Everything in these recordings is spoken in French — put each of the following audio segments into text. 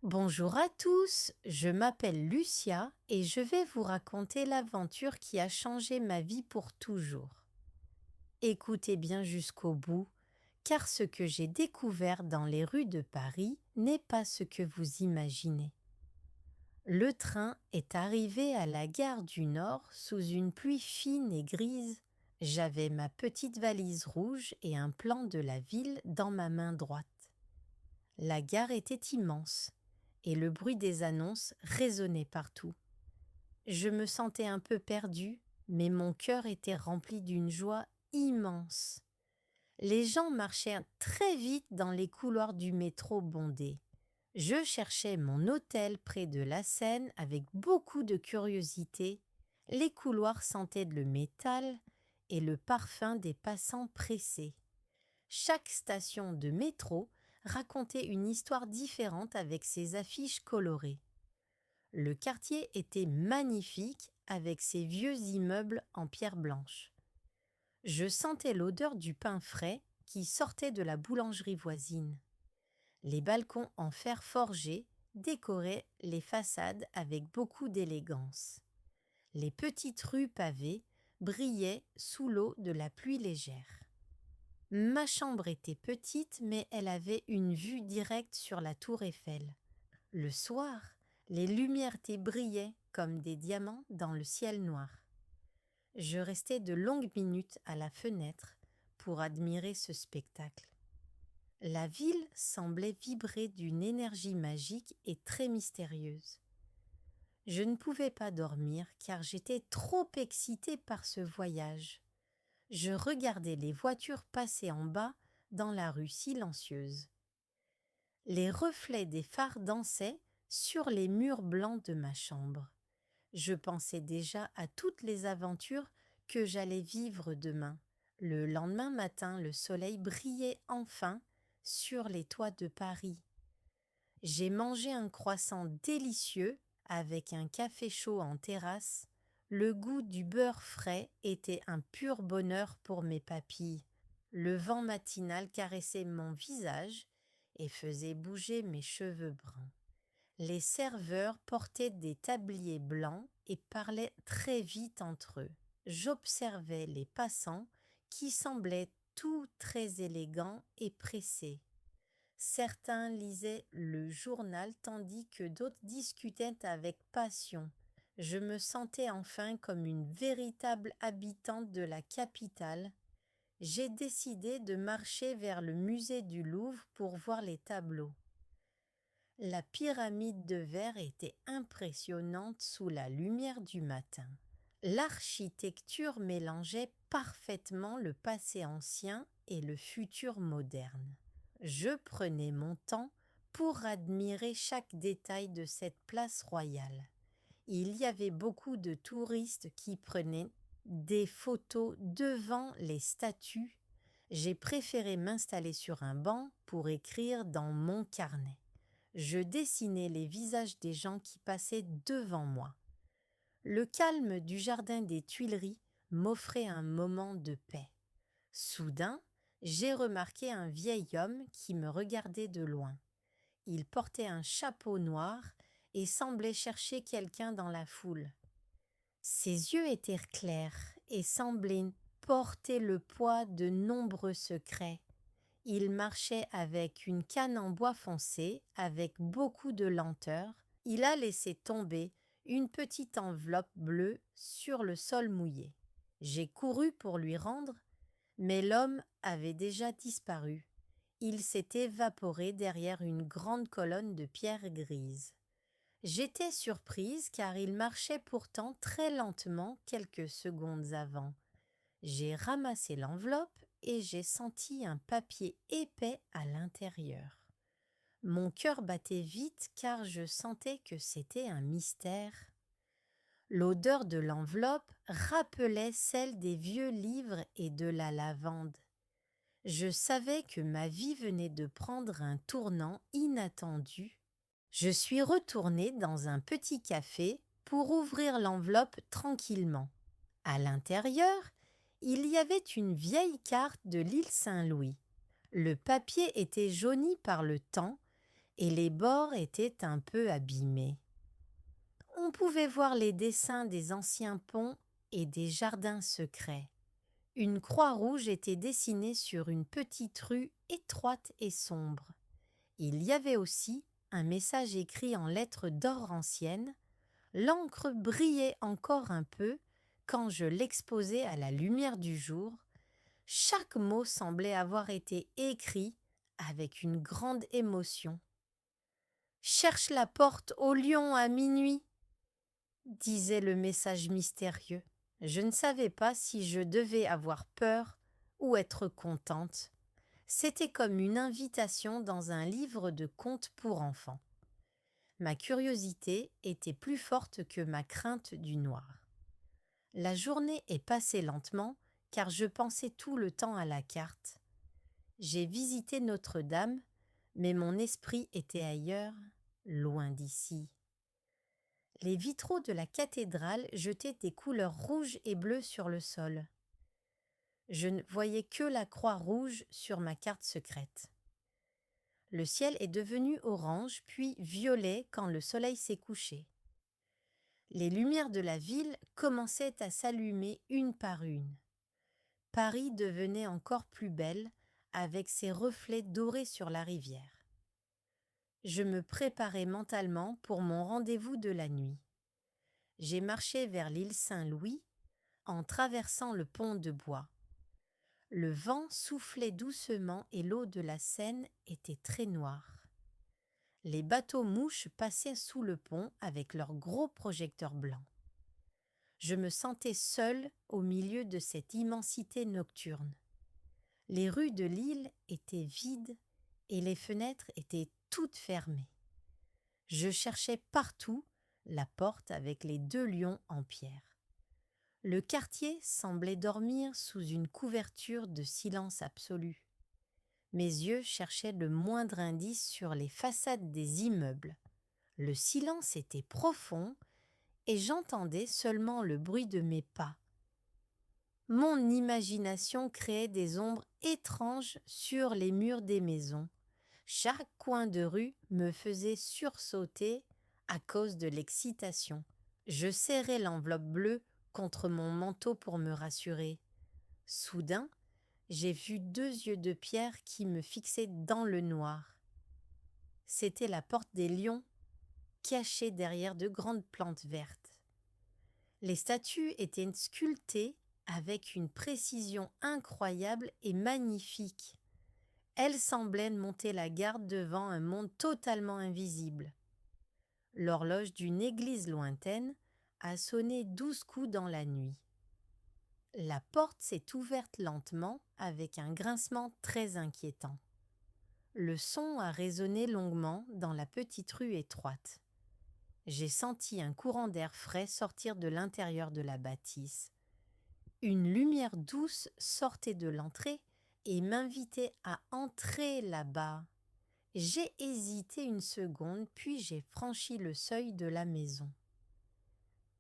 Bonjour à tous, je m'appelle Lucia et je vais vous raconter l'aventure qui a changé ma vie pour toujours. Écoutez bien jusqu'au bout, car ce que j'ai découvert dans les rues de Paris n'est pas ce que vous imaginez. Le train est arrivé à la gare du Nord sous une pluie fine et grise. J'avais ma petite valise rouge et un plan de la ville dans ma main droite. La gare était immense et le bruit des annonces résonnait partout. Je me sentais un peu perdue, mais mon cœur était rempli d'une joie immense. Les gens marchaient très vite dans les couloirs du métro bondé. Je cherchais mon hôtel près de la Seine avec beaucoup de curiosité. Les couloirs sentaient le métal et le parfum des passants pressés. Chaque station de métro racontait une histoire différente avec ses affiches colorées. Le quartier était magnifique avec ses vieux immeubles en pierre blanche. Je sentais l'odeur du pain frais qui sortait de la boulangerie voisine. Les balcons en fer forgé décoraient les façades avec beaucoup d'élégance. Les petites rues pavées brillaient sous l'eau de la pluie légère. Ma chambre était petite, mais elle avait une vue directe sur la tour Eiffel. Le soir, les lumières brillaient comme des diamants dans le ciel noir. Je restais de longues minutes à la fenêtre pour admirer ce spectacle. La ville semblait vibrer d'une énergie magique et très mystérieuse. Je ne pouvais pas dormir car j'étais trop excitée par ce voyage. Je regardais les voitures passer en bas dans la rue silencieuse. Les reflets des phares dansaient sur les murs blancs de ma chambre. Je pensais déjà à toutes les aventures que j'allais vivre demain. Le lendemain matin, le soleil brillait enfin sur les toits de Paris. J'ai mangé un croissant délicieux avec un café chaud en terrasse. Le goût du beurre frais était un pur bonheur pour mes papilles. Le vent matinal caressait mon visage et faisait bouger mes cheveux bruns. Les serveurs portaient des tabliers blancs et parlaient très vite entre eux. J'observais les passants qui semblaient tous très élégants et pressés. Certains lisaient le journal tandis que d'autres discutaient avec passion. Je me sentais enfin comme une véritable habitante de la capitale. J'ai décidé de marcher vers le musée du Louvre pour voir les tableaux. La pyramide de verre était impressionnante sous la lumière du matin. L'architecture mélangeait parfaitement le passé ancien et le futur moderne. Je prenais mon temps pour admirer chaque détail de cette place royale. Il y avait beaucoup de touristes qui prenaient des photos devant les statues. J'ai préféré m'installer sur un banc pour écrire dans mon carnet. Je dessinais les visages des gens qui passaient devant moi. Le calme du jardin des Tuileries m'offrait un moment de paix. Soudain, j'ai remarqué un vieil homme qui me regardait de loin. Il portait un chapeau noir et semblait chercher quelqu'un dans la foule. Ses yeux étaient clairs et semblaient porter le poids de nombreux secrets. Il marchait avec une canne en bois foncé, avec beaucoup de lenteur. Il a laissé tomber une petite enveloppe bleue sur le sol mouillé. J'ai couru pour lui rendre, mais l'homme avait déjà disparu. Il s'est évaporé derrière une grande colonne de pierre grise. J'étais surprise car il marchait pourtant très lentement quelques secondes avant. J'ai ramassé l'enveloppe et j'ai senti un papier épais à l'intérieur. Mon cœur battait vite car je sentais que c'était un mystère. L'odeur de l'enveloppe rappelait celle des vieux livres et de la lavande. Je savais que ma vie venait de prendre un tournant inattendu. Je suis retournée dans un petit café pour ouvrir l'enveloppe tranquillement. À l'intérieur, il y avait une vieille carte de l'île Saint-Louis. Le papier était jauni par le temps et les bords étaient un peu abîmés. On pouvait voir les dessins des anciens ponts et des jardins secrets. Une croix rouge était dessinée sur une petite rue étroite et sombre. Il y avait aussi un message écrit en lettres d'or anciennes. L'encre brillait encore un peu quand je l'exposais à la lumière du jour. Chaque mot semblait avoir été écrit avec une grande émotion. « Cherche la porte au lion à minuit », disait le message mystérieux. Je ne savais pas si je devais avoir peur ou être contente. C'était comme une invitation dans un livre de contes pour enfants. Ma curiosité était plus forte que ma crainte du noir. La journée est passée lentement car je pensais tout le temps à la carte. J'ai visité Notre-Dame, mais mon esprit était ailleurs, loin d'ici. Les vitraux de la cathédrale jetaient des couleurs rouges et bleues sur le sol. Je ne voyais que la croix rouge sur ma carte secrète. Le ciel est devenu orange puis violet quand le soleil s'est couché. Les lumières de la ville commençaient à s'allumer une par une. Paris devenait encore plus belle avec ses reflets dorés sur la rivière. Je me préparais mentalement pour mon rendez-vous de la nuit. J'ai marché vers l'île Saint-Louis en traversant le pont de bois. Le vent soufflait doucement et l'eau de la Seine était très noire. Les bateaux-mouches passaient sous le pont avec leurs gros projecteurs blancs. Je me sentais seule au milieu de cette immensité nocturne. Les rues de l'île étaient vides et les fenêtres étaient toutes fermées. Je cherchais partout la porte avec les 2 lions en pierre. Le quartier semblait dormir sous une couverture de silence absolu. Mes yeux cherchaient le moindre indice sur les façades des immeubles. Le silence était profond et j'entendais seulement le bruit de mes pas. Mon imagination créait des ombres étranges sur les murs des maisons. Chaque coin de rue me faisait sursauter à cause de l'excitation. Je serrais l'enveloppe bleue contre mon manteau pour me rassurer. Soudain, j'ai vu 2 yeux de pierre qui me fixaient dans le noir. C'était la porte des lions, cachée derrière de grandes plantes vertes. Les statues étaient sculptées avec une précision incroyable et magnifique. Elles semblaient monter la garde devant un monde totalement invisible. L'horloge d'une église lointaine a sonné 12 coups dans la nuit. La porte s'est ouverte lentement avec un grincement très inquiétant. Le son a résonné longuement dans la petite rue étroite. J'ai senti un courant d'air frais sortir de l'intérieur de la bâtisse. Une lumière douce sortait de l'entrée et m'invitait à entrer là-bas. J'ai hésité une seconde, puis j'ai franchi le seuil de la maison.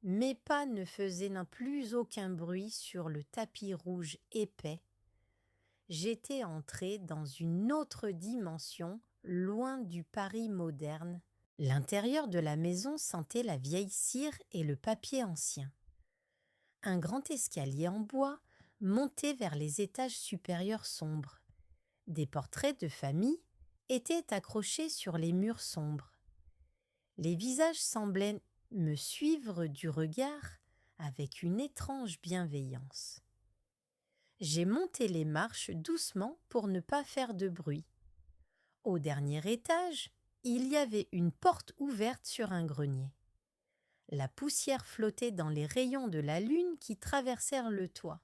Mes pas ne faisaient non plus aucun bruit sur le tapis rouge épais. J'étais entrée dans une autre dimension, loin du Paris moderne. L'intérieur de la maison sentait la vieille cire et le papier ancien. Un grand escalier en bois montait vers les étages supérieurs sombres. Des portraits de famille étaient accrochés sur les murs sombres. Les visages semblaient me suivre du regard avec une étrange bienveillance. J'ai monté les marches doucement pour ne pas faire de bruit. Au dernier étage, il y avait une porte ouverte sur un grenier. La poussière flottait dans les rayons de la lune qui traversèrent le toit.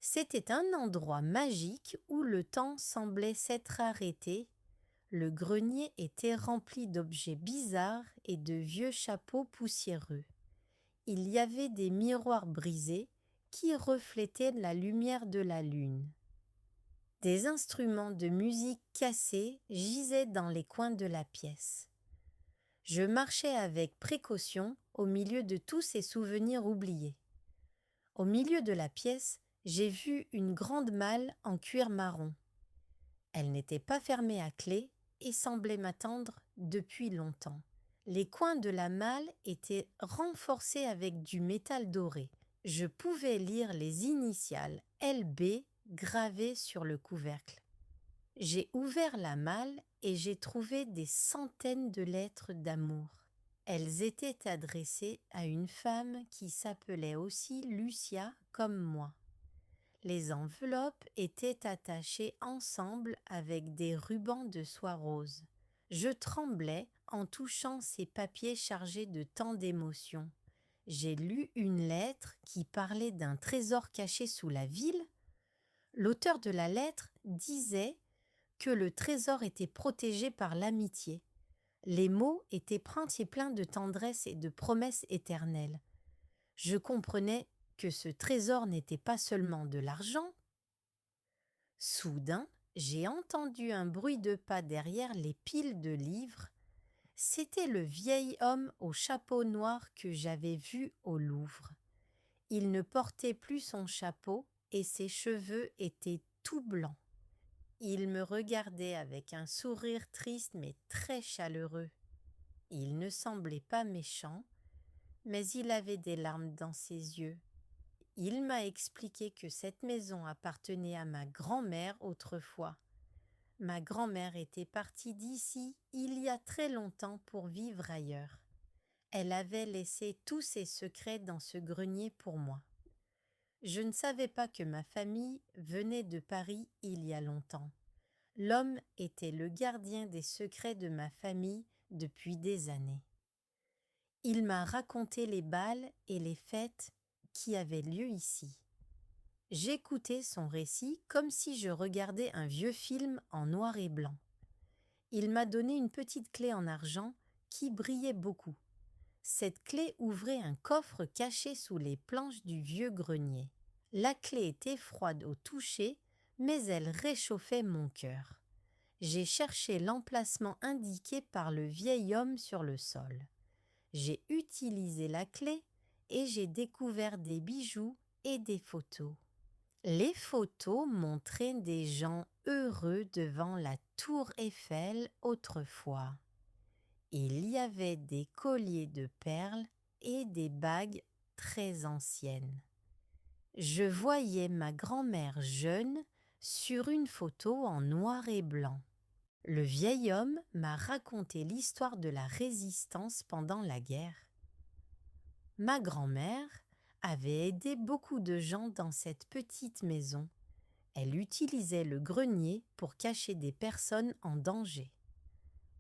C'était un endroit magique où le temps semblait s'être arrêté. Le grenier était rempli d'objets bizarres et de vieux chapeaux poussiéreux. Il y avait des miroirs brisés qui reflétaient la lumière de la lune. Des instruments de musique cassés gisaient dans les coins de la pièce. Je marchais avec précaution au milieu de tous ces souvenirs oubliés. Au milieu de la pièce, j'ai vu une grande malle en cuir marron. Elle n'était pas fermée à clé, et semblait m'attendre depuis longtemps. Les coins de la malle étaient renforcés avec du métal doré. Je pouvais lire les initiales LB gravées sur le couvercle. J'ai ouvert la malle et j'ai trouvé des centaines de lettres d'amour. Elles étaient adressées à une femme qui s'appelait aussi Lucia comme moi. Les enveloppes étaient attachées ensemble avec des rubans de soie rose. Je tremblais en touchant ces papiers chargés de tant d'émotions. J'ai lu une lettre qui parlait d'un trésor caché sous la ville. L'auteur de la lettre disait que le trésor était protégé par l'amitié. Les mots étaient pleins de tendresse et de promesses éternelles. Je comprenais que ce trésor n'était pas seulement de l'argent. Soudain, j'ai entendu un bruit de pas derrière les piles de livres. C'était le vieil homme au chapeau noir que j'avais vu au Louvre. Il ne portait plus son chapeau et ses cheveux étaient tout blancs. Il me regardait avec un sourire triste mais très chaleureux. Il ne semblait pas méchant, mais il avait des larmes dans ses yeux. Il m'a expliqué que cette maison appartenait à ma grand-mère autrefois. Ma grand-mère était partie d'ici il y a très longtemps pour vivre ailleurs. Elle avait laissé tous ses secrets dans ce grenier pour moi. Je ne savais pas que ma famille venait de Paris il y a longtemps. L'homme était le gardien des secrets de ma famille depuis des années. Il m'a raconté les bals et les fêtes qui avaient lieu ici. J'écoutais son récit comme si je regardais un vieux film en noir et blanc. Il m'a donné une petite clé en argent qui brillait beaucoup. Cette clé ouvrait un coffre caché sous les planches du vieux grenier. La clé était froide au toucher, mais elle réchauffait mon cœur. J'ai cherché l'emplacement indiqué par le vieil homme sur le sol. J'ai utilisé la clé et j'ai découvert des bijoux et des photos. Les photos montraient des gens heureux devant la tour Eiffel autrefois. Il y avait des colliers de perles et des bagues très anciennes. Je voyais ma grand-mère jeune sur une photo en noir et blanc. Le vieil homme m'a raconté l'histoire de la résistance pendant la guerre. Ma grand-mère avait aidé beaucoup de gens dans cette petite maison. Elle utilisait le grenier pour cacher des personnes en danger.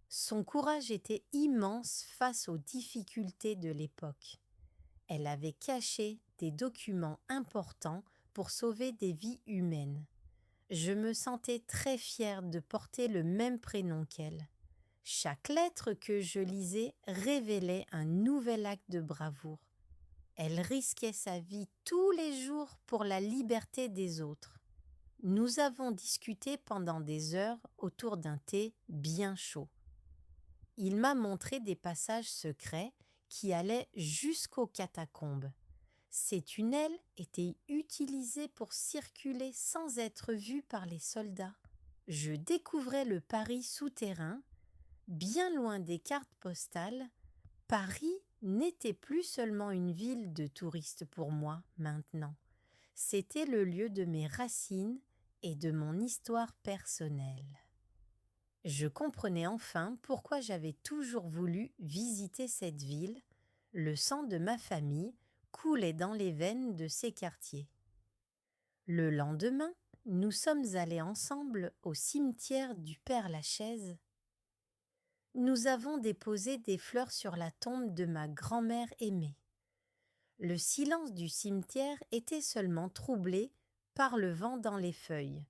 Son courage était immense face aux difficultés de l'époque. Elle avait caché des documents importants pour sauver des vies humaines. Je me sentais très fière de porter le même prénom qu'elle. Chaque lettre que je lisais révélait un nouvel acte de bravoure. Elle risquait sa vie tous les jours pour la liberté des autres. Nous avons discuté pendant des heures autour d'un thé bien chaud. Il m'a montré des passages secrets qui allaient jusqu'aux catacombes. Ces tunnels étaient utilisés pour circuler sans être vus par les soldats. Je découvrais le Paris souterrain, bien loin des cartes postales. Paris n'était plus seulement une ville de touristes pour moi maintenant. C'était le lieu de mes racines et de mon histoire personnelle. Je comprenais enfin pourquoi j'avais toujours voulu visiter cette ville. Le sang de ma famille coulait dans les veines de ces quartiers. Le lendemain, nous sommes allés ensemble au cimetière du Père-Lachaise. Nous avons déposé des fleurs sur la tombe de ma grand-mère aimée. Le silence du cimetière était seulement troublé par le vent dans les feuilles.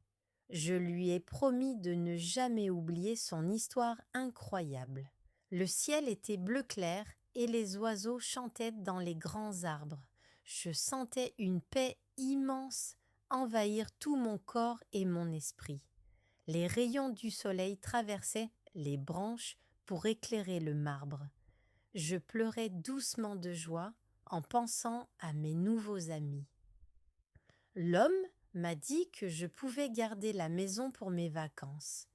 Je lui ai promis de ne jamais oublier son histoire incroyable. Le ciel était bleu clair et les oiseaux chantaient dans les grands arbres. Je sentais une paix immense envahir tout mon corps et mon esprit. Les rayons du soleil traversaient les branches pour éclairer le marbre. Je pleurais doucement de joie en pensant à mes nouveaux amis. L'homme m'a dit que je pouvais garder la maison pour mes vacances.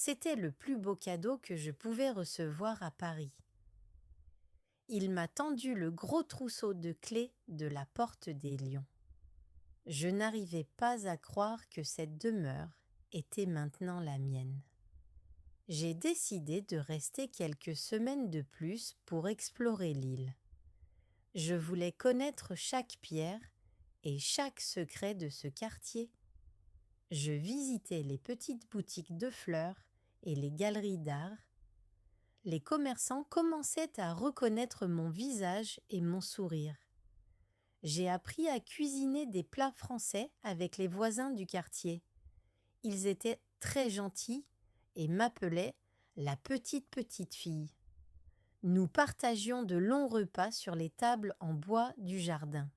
C'était le plus beau cadeau que je pouvais recevoir à Paris. Il m'a tendu le gros trousseau de clés de la porte des lions. Je n'arrivais pas à croire que cette demeure était maintenant la mienne. J'ai décidé de rester quelques semaines de plus pour explorer l'île. Je voulais connaître chaque pierre et chaque secret de ce quartier. Je visitais les petites boutiques de fleurs et les galeries d'art. Les commerçants commençaient à reconnaître mon visage et mon sourire. J'ai appris à cuisiner des plats français avec les voisins du quartier. Ils étaient très gentils et m'appelaient la petite fille. Nous partagions de longs repas sur les tables en bois du jardin.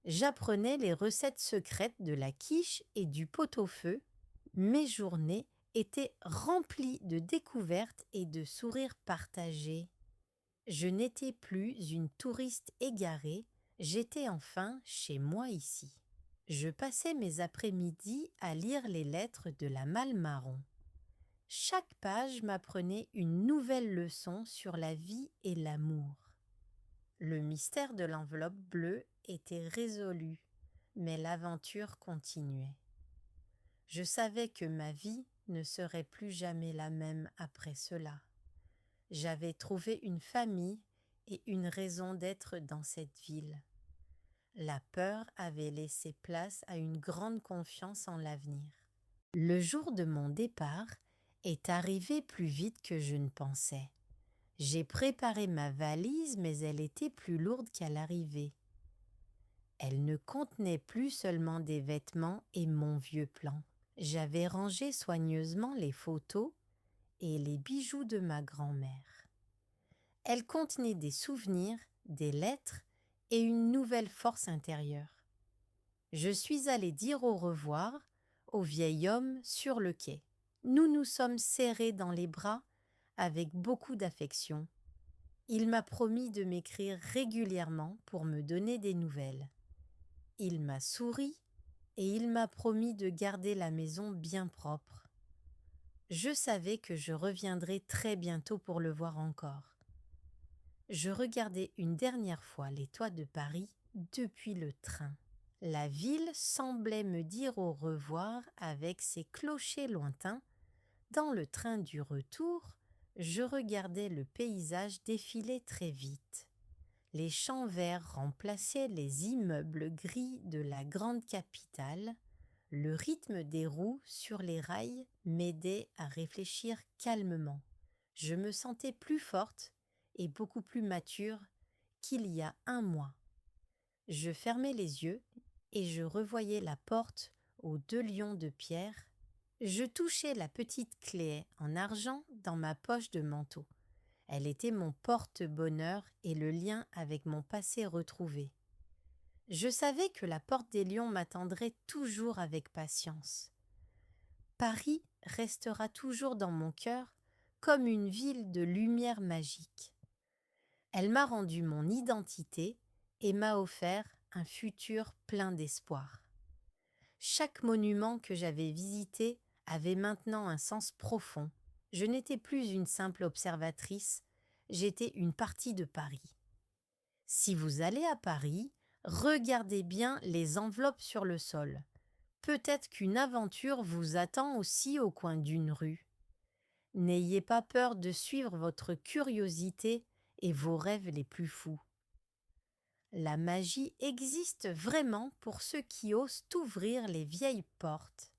J'apprenais les recettes secrètes de la quiche et du pot-au-feu. Mes journées étaient remplies de découvertes et de sourires partagés. Je n'étais plus une touriste égarée, j'étais enfin chez moi ici. Je passais mes après-midi à lire les lettres de la Malle Marron. Chaque page m'apprenait une nouvelle leçon sur la vie et l'amour. Le mystère de l'enveloppe bleue était résolu, mais l'aventure continuait. Je savais que ma vie ne serait plus jamais la même après cela. J'avais trouvé une famille et une raison d'être dans cette ville. La peur avait laissé place à une grande confiance en l'avenir. Le jour de mon départ est arrivé plus vite que je ne pensais. J'ai préparé ma valise, mais elle était plus lourde qu'à l'arrivée. Elle ne contenait plus seulement des vêtements et mon vieux plan. J'avais rangé soigneusement les photos et les bijoux de ma grand-mère. Elle contenait des souvenirs, des lettres et une nouvelle force intérieure. Je suis allée dire au revoir au vieil homme sur le quai. Nous nous sommes serrés dans les bras avec beaucoup d'affection. Il m'a promis de m'écrire régulièrement pour me donner des nouvelles. Il m'a souri et il m'a promis de garder la maison bien propre. Je savais que je reviendrais très bientôt pour le voir encore. Je regardais une dernière fois les toits de Paris depuis le train. La ville semblait me dire au revoir avec ses clochers lointains. Dans le train du retour, je regardais le paysage défiler très vite. Les champs verts remplaçaient les immeubles gris de la grande capitale. Le rythme des roues sur les rails m'aidait à réfléchir calmement. Je me sentais plus forte et beaucoup plus mature qu'il y a un mois. Je fermais les yeux et je revoyais la porte aux 2 lions de pierre. Je touchais la petite clé en argent dans ma poche de manteau. Elle était mon porte-bonheur et le lien avec mon passé retrouvé. Je savais que la porte des lions m'attendrait toujours avec patience. Paris restera toujours dans mon cœur comme une ville de lumière magique. Elle m'a rendu mon identité et m'a offert un futur plein d'espoir. Chaque monument que j'avais visité avait maintenant un sens profond. Je n'étais plus une simple observatrice, j'étais une partie de Paris. Si vous allez à Paris, regardez bien les enveloppes sur le sol. Peut-être qu'une aventure vous attend aussi au coin d'une rue. N'ayez pas peur de suivre votre curiosité et vos rêves les plus fous. La magie existe vraiment pour ceux qui osent ouvrir les vieilles portes.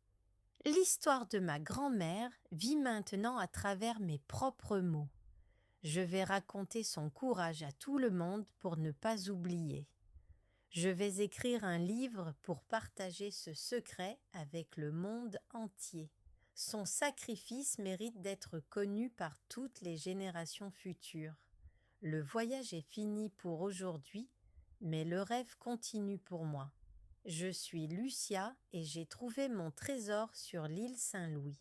L'histoire de ma grand-mère vit maintenant à travers mes propres mots. Je vais raconter son courage à tout le monde pour ne pas oublier. Je vais écrire un livre pour partager ce secret avec le monde entier. Son sacrifice mérite d'être connu par toutes les générations futures. Le voyage est fini pour aujourd'hui, mais le rêve continue pour moi. Je suis Lucia et j'ai trouvé mon trésor sur l'île Saint-Louis.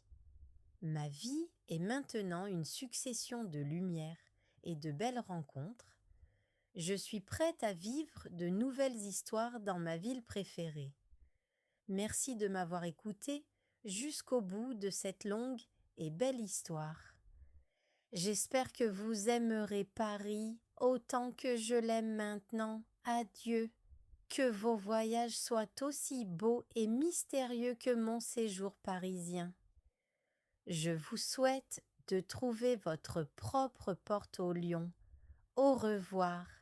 Ma vie est maintenant une succession de lumières et de belles rencontres. Je suis prête à vivre de nouvelles histoires dans ma ville préférée. Merci de m'avoir écouté jusqu'au bout de cette longue et belle histoire. J'espère que vous aimerez Paris autant que je l'aime maintenant. Adieu. Que vos voyages soient aussi beaux et mystérieux que mon séjour parisien. Je vous souhaite de trouver votre propre porte au lion. Au revoir.